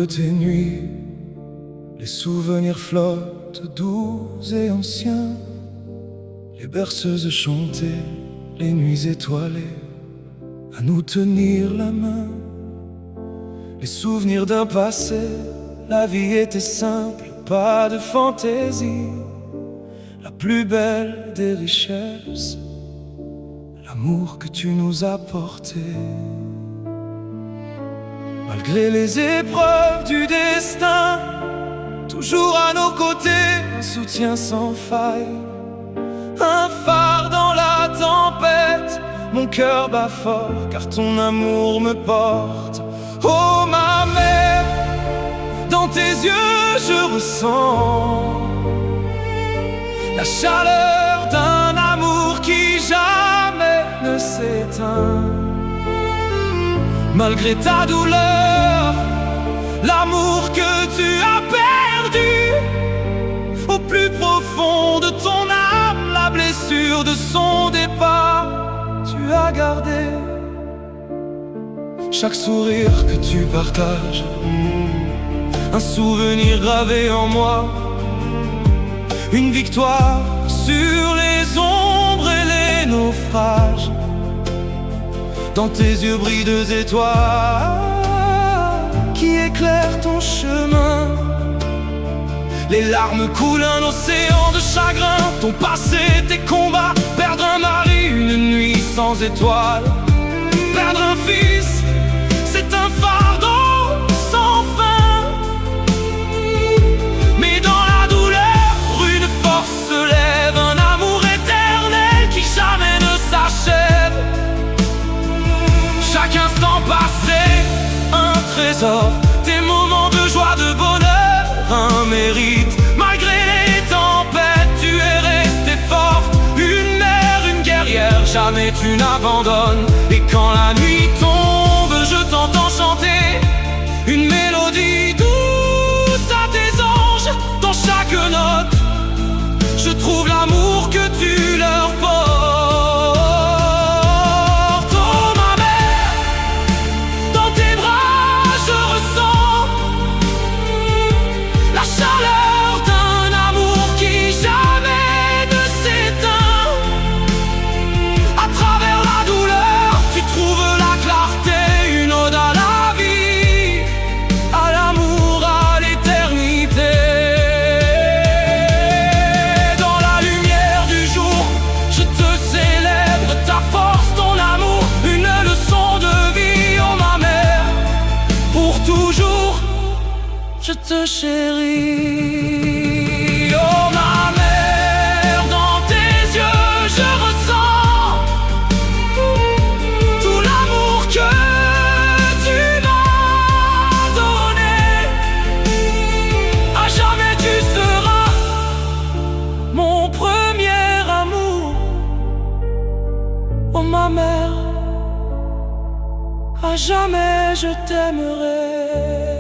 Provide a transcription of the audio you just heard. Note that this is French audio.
de tes nuits, les souvenirs flottent doux et anciens. Les berceuses chantaient, les nuits étoilées, à nous tenir la main. Les souvenirs d'un passé, la vie était simple, pas de fantaisie. La plus belle des richesses, l'amour que tu nous as porté. Malgré les épreuves du destin, toujours à nos côtés, un soutien sans faille, un phare dans la tempête. Mon cœur bat fort car ton amour me porte. Oh ma mère, dans tes yeux je ressens la chaleur d'un amour qui jamais ne s'éteint. Malgré ta douleur, l'amour que tu as perdu, au plus profond de ton âme, la blessure de son départ, tu as gardé. Chaque sourire que tu partages, un souvenir gravé en moi, une victoire sur les ombres et les naufrages. Dans tes yeux brillent deux étoiles qui éclairent ton chemin. Les larmes coulent un océan de chagrin. Ton passé, tes combats, perdre un mari, une nuit sans étoiles. Perdre un fils, c'est un fardeau sans fin. Mais dans la douleur, une force se lève, un amour éternel qui jamais ne s'achève. Chaque instant passé, un trésor, des moments de joie, de bonheur, un mérite. Malgré les tempêtes, tu es restée forte, une mère, une guerrière, jamais tu n'abandonnes. Et quand la nuit tombe, je t'entends chanter une mélodie douce à tes anges. Dans chaque note, je trouve l'amour que tu leur portes. Je te chéris, oh ma mère, dans tes yeux je ressens tout l'amour que tu m'as donné. À jamais tu seras mon premier amour, oh ma mère, à jamais je t'aimerai.